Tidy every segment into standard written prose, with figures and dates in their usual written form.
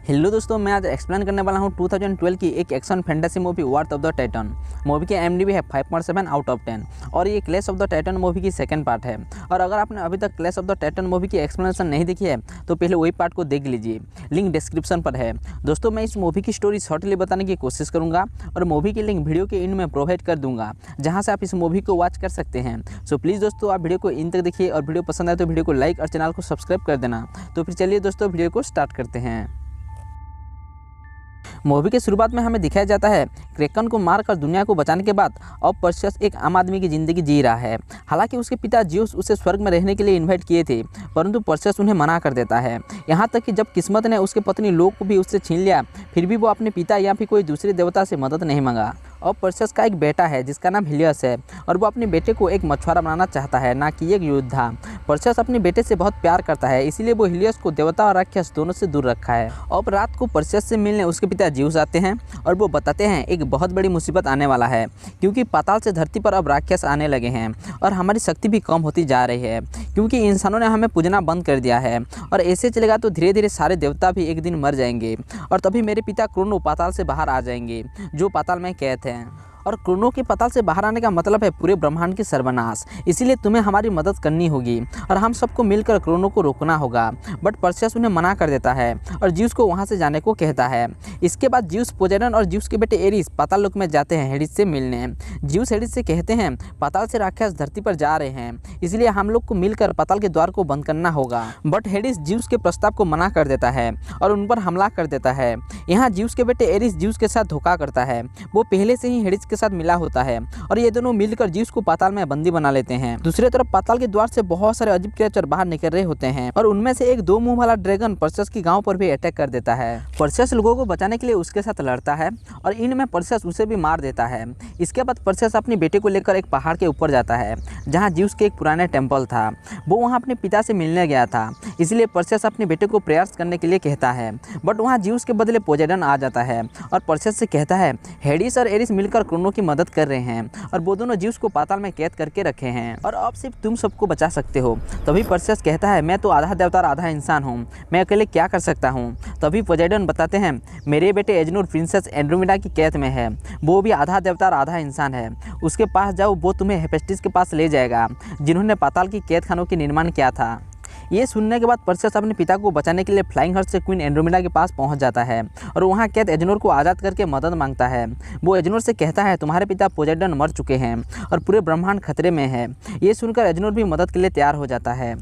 Hello दोस्तों, मैं आज एक्सप्लेन करने वाला हूँ 2012 की एक action fantasy movie war of the Titan. Movie की IMDb है 5.7 आउट ऑफ 10 और ये clash of the Titan movie की सेकंड पार्ट है। और अगर आपने अभी तक clash of the Titan movie की एक्सप्लेनेशन नहीं देखी है तो पहले वही पार्ट को देख लीजिए, लिंक डिस्क्रिप्शन पर है। दोस्तों, मैं इस मूवी की स्टोरी शॉर्टली बताने की कोशिश करूँगा और मूवी की लिंक वीडियो के एंड में प्रोवाइड कर दूँगा, जहाँ से आप इस मूवी को वॉच कर सकते हैं। सो प्लीज़ दोस्तों, आप वीडियो को इन तक देखिए और वीडियो पसंद आए तो वीडियो को लाइक और चैनल को सब्सक्राइब कर देना। तो फिर चलिए दोस्तों, वीडियो को स्टार्ट करते हैं। मूवी के शुरुआत में हमें दिखाया जाता है क्रैकन को मारकर दुनिया को बचाने के बाद अब पर्सियस एक आम आदमी की ज़िंदगी जी रहा है। हालांकि उसके पिता ज्यूस उसे स्वर्ग में रहने के लिए इन्वाइट किए थे, परंतु पर्सियस उन्हें मना कर देता है। यहाँ तक कि जब किस्मत ने उसके पत्नी लोग को भी उससे छीन लिया, फिर भी वो अपने पिता या फिर कोई दूसरे देवता से मदद नहीं मांगा। अब पर्सियस का एक बेटा है जिसका नाम हिलियस है और वो अपने बेटे को एक मछुआरा बनाना चाहता है, ना कि एक योद्धा। पर्सियस अपने बेटे से बहुत प्यार करता है, इसीलिए वो हिलियस को देवता और राक्षस दोनों से दूर रखा है। अब रात को पर्सियस से मिलने उसके पिता ज्यूस आते हैं और वो बताते हैं एक बहुत बड़ी मुसीबत आने वाला है, क्योंकि पाताल से धरती पर अब राक्षस आने लगे हैं और हमारी शक्ति भी कम होती जा रही है, क्योंकि इंसानों ने हमें पूजना बंद कर दिया है। और ऐसे चलेगा तो धीरे धीरे सारे देवता भी एक दिन मर जाएंगे और तभी मेरे पिता क्रोनो पाताल से बाहर आ जाएंगे, जो पाताल में कैद हैं। और क्रोनो के पाताल से बाहर आने का मतलब है पूरे ब्रह्मांड की सर्वनाश, इसीलिए तुम्हें हमारी मदद करनी होगी और हम सबको मिलकर क्रोनो को रोकना होगा। बट पर्सियस उन्हें मना कर देता है और ज्यूस को वहां से जाने को कहता है। इसके बाद ज्यूस पोसेइडन और ज्यूस के बेटे एरिस पाताल लोक में जाते हैं हेडिस से मिलने। ज्यूस हेडिस से कहते हैं पाताल से राक्षस धरती पर जा रहे हैं, इसलिए हम लोग को मिलकर पाताल के द्वार को बंद करना होगा। बट हेडिस ज्यूस के प्रस्ताव को मना कर देता है और उन पर हमला कर देता है। यहाँ ज्यूस के बेटे एरिस ज्यूस के साथ धोखा करता है। वो पहले से ही हेडिस के साथ मिला होता है और ये दोनों मिलकर ज्यूस को पाताल में बंदी बना लेते हैं। दूसरी तरफ पाताल के द्वार से बहुत सारे अजीब क्रिएचर बाहर निकल रहे होते हैं और उनमें से एक 2 मुंह वाला ड्रैगन पर्सियस की गांव पर भी अटैक कर देता है। पर्सियस लोगों को बचाने के लिए उसके साथ लड़ता है और इनमें पर्सियस उसे भी मार देता है। इसके बाद पर्सियस अपने बेटे को लेकर एक पहाड़ के ऊपर जाता है, जहाँ ज्यूस के एक पुराने टेम्पल था। वो वहाँ अपने पिता से मिलने गया था, इसलिए पर्सियस अपने बेटे को प्रयास करने के लिए कहता है। बट वहाँ ज्यूस के बदले पोसेइडन आ जाता है और पर्सियस से कहता है हेडिस और एरिस मिलकर क्रोनो की मदद कर रहे हैं और वो दोनों ज्यूस को पाताल में कैद करके रखे हैं और अब सिर्फ तुम सबको बचा सकते हो। तभी पर्सियस कहता है मैं तो आधा देवता और आधा इंसान हूँ, मैं अकेले क्या कर सकता हूँ। तभी पोसेइडन बताते हैं मेरे बेटे एजनोर प्रिंसेस एंड्रोमेडा की कैद में है, वो भी आधा देवता और आधा इंसान है। उसके पास जाओ, वो तुम्हें हेफेस्टिस के पास ले जाएगा, जिन्होंने पाताल की कैद खानों के निर्माण किया था। ये सुनने के बाद पर्सियस अपने पिता को बचाने के लिए फ्लाइंग हर्ट से क्वीन एंड्रोमेडा के पास पहुंच जाता है और वहां कैद एजनोर को आज़ाद करके मदद मांगता है। वो एजनोर से कहता है तुम्हारे पिता पोसेइडन मर चुके हैं और पूरे ब्रह्मांड खतरे में है। ये सुनकर एजनोर भी मदद के लिए तैयार हो जाता है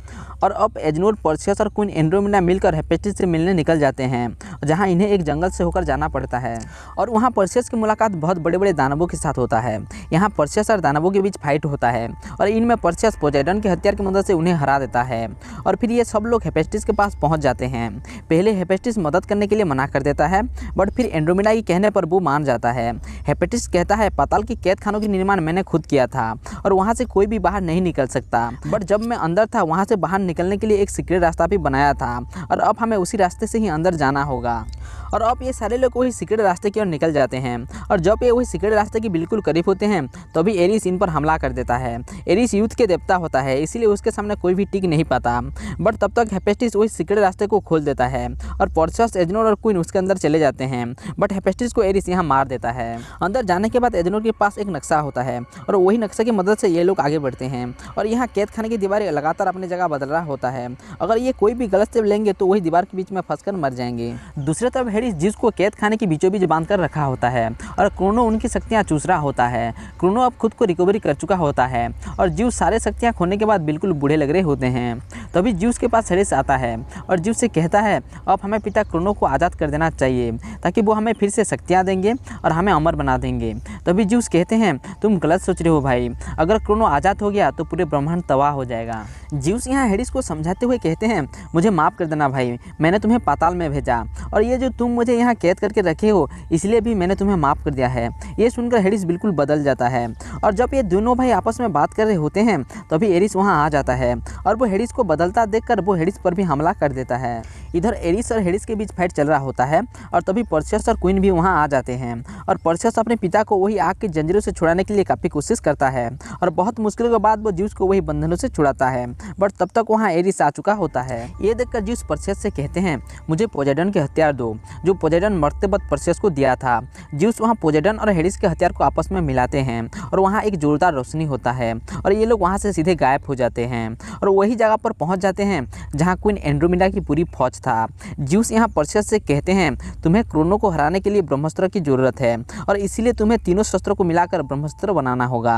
और अब एजनोर, पर्सियस और क्वीन एंड्रोमेडा मिलकर हेफेस्टिस से मिलने निकल जाते हैं, जहाँ इन्हें एक जंगल से होकर जाना पड़ता है। और वहाँ पर्सियस की मुलाकात बहुत बड़े बड़े दानवों के साथ होता है। यहाँ पर्सियस और दानवों के बीच फाइट होता है और इनमें पर्सियस पोसेइडन के हथियार की मदद से उन्हें हरा देता है और फिर ये सब लोग हेफेस्टिस के पास पहुंच जाते हैं। पहले हेफेस्टिस मदद करने के लिए मना कर देता है, बट फिर एंड्रोमेडा के कहने पर वो मान जाता है। हेफेस्टिस कहता है पाताल की कैद खानों की निर्माण मैंने खुद किया था और वहां से कोई भी बाहर नहीं निकल सकता, बट जब मैं अंदर था वहां से बाहर निकलने के लिए एक सीक्रेट रास्ता भी बनाया था और अब हमें उसी रास्ते से ही अंदर जाना होगा। और अब ये सारे लोग वही सीक्रेट रास्ते की ओर निकल जाते हैं और जब ये वही सीक्रेट रास्ते के बिल्कुल करीब होते हैं तभी एरिस इन पर हमला कर देता है। एरिस युद्ध के देवता होता है, इसीलिए उसके सामने कोई भी टिक नहीं पाता। बट तब तक हेफेस्टिस वही सीक्रेट रास्ते को खोल देता है और पर्सियस, एजनोर और क्वीन उसके अंदर चले जाते हैं। बट हेफेस्टिस को एरिस यहाँ मार देता है। अंदर जाने के बाद एजनोर के पास एक नक्शा होता है और वही नक्शे की मदद से ये लोग आगे बढ़ते हैं और यहाँ कैद खाने की दीवारें लगातार अपनी जगह बदल रहा होता है। अगर ये कोई भी गलत स्टेप लेंगे तो वही दीवार के बीच में फंसकर मर जाएंगे। दूसरी तरफ हेडिस जिसको कैद खाने के बीचों बीच बांध कर रखा होता है और क्रोनो उनकी शक्तियाँ चूस रहा होता है। क्रोनो अब खुद को रिकवरी कर चुका होता है और ज्यूस सारे शक्तियाँ खोने के बाद बिल्कुल बूढ़े लग रहे होते हैं। तभी ज्यूस के पास हेडिस आता है और ज्यूस से कहता है अब हमें पिता क्रोनो को आज़ाद कर देना चाहिए, ताकि वो हमें फिर से शक्तियाँ देंगे और हमें अमर बना देंगे। तभी ज्यूस कहते हैं तुम गलत सोच रहे हो भाई, अगर क्रोनो आज़ाद हो गया तो पूरे ब्रह्मांड तबाह हो जाएगा। ज्यूस यहाँ हेडिस को समझाते हुए कहते हैं मुझे माफ़ कर देना भाई, मैंने तुम्हें पाताल में भेजा और ये जो तुम मुझे यहाँ कैद करके रखे हो इसलिए भी मैंने तुम्हें माफ़ कर दिया है। ये सुनकर हेडिस बिल्कुल बदल जाता है और जब ये दोनों भाई आपस में बात कर रहे होते हैं तभी एरिस वहाँ आ जाता है और वो हेडिस को बदलता देखकर वो हेडिस पर भी हमला कर देता है। इधर एरिस और हेडिस के बीच फाइट चल रहा होता है और तभी पर्सियस और क्वीन भी वहाँ आ जाते हैं और पर्सियस अपने पिता को वही आग की जंजीरों से छुड़ाने के लिए काफ़ी कोशिश करता है और बहुत मुश्किलों के बाद वो ज्यूस को वही बंधनों से छुड़ाता है, बट तब तक वहाँ एरिस आ चुका होता है। ये देखकर ज्यूस पर्सियस से कहते हैं, मुझे पोसेइडन के हथियार दो जो पोसेइडन मरते वक्त पर्सियस को दिया था। ज्यूस वहाँ पोसेइडन और हेडिस के हथियार को आपस में मिलाते हैं और वहाँ एक जोरदार रोशनी होता है और ये लोग वहाँ से सीधे गायब हो जाते हैं और वही जगह पर पहुँच जाते हैं जहाँ क्वीन एंड्रोमेडा की पूरी फौज था। ज्यूस यहाँ पर्सियस से कहते हैं, तुम्हें क्रोनो को हराने के लिए ब्रह्मास्त्र की जरूरत है और इसीलिए तुम्हें तीनों शस्त्रों को मिलाकर ब्रह्मास्त्र बनाना होगा।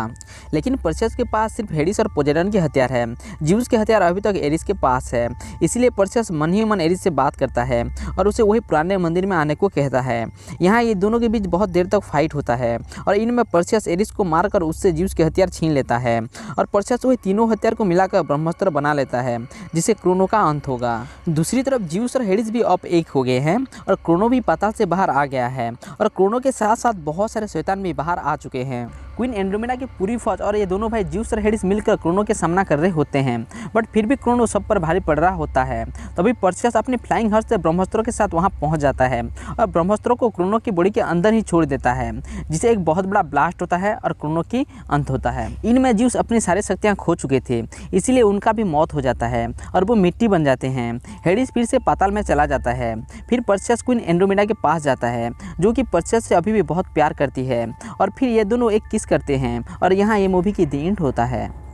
लेकिन पर्सियस के पास सिर्फ हेडिस और पोसेइडन के हथियार है, ज्यूस के हथियार अभी तक एरिस के पास है। इसीलिए पर्सियस मन ही मन एरिस से बात करता है और उसे वही पुराने मंदिर में आने को कहता है। यहाँ ये दोनों के बीच बहुत देर तक फाइट होता है और इनमें पर्सियस एरिस को मारकर उससे ज्यूस के हथियार छीन लेता है और पर्सियस वही तीनों हथियार को मिलाकर ब्रह्मास्त्र बना लेता है जिससे क्रोनो का अंत होगा। दूसरी तरफ ज्यूस और हेडिस भी अब एक हो गए हैं और क्रोनो भी पाताल से बाहर आ गया है और क्रोनो के साथ साथ बहुत सारे शैतान भी बाहर आ चुके हैं। क्वीन एंड्रोमेडा की पूरी फौज और ये दोनों भाई ज्यूस और हेडिस मिलकर क्रोनो के सामना कर रहे होते हैं, बट फिर भी क्रोनो सब पर भारी पड़ रहा होता है। तभी पर्सियस अपनी फ्लाइंग हर्ष से ब्रह्मास्त्रों के साथ वहां पहुंच जाता है और ब्रह्मास्त्रों को क्रोनो की बॉडी के अंदर ही छोड़ देता है, जिसे एक बहुत बड़ा ब्लास्ट होता है और क्रोनो की अंत होता है। इनमें ज्यूस अपनी सारी शक्तियाँ खो चुके थे, इसीलिए उनका भी मौत हो जाता है और वो मिट्टी बन जाते हैं। हेडिस फिर से पाताल में चला जाता है। फिर पर्सियस क्वीन एंड्रोमेडा के पास जाता है जो कि पर्सियस से अभी भी बहुत प्यार करती है और फिर ये दोनों एक किस करते हैं और यहाँ ये मूवी की द एंड होता है।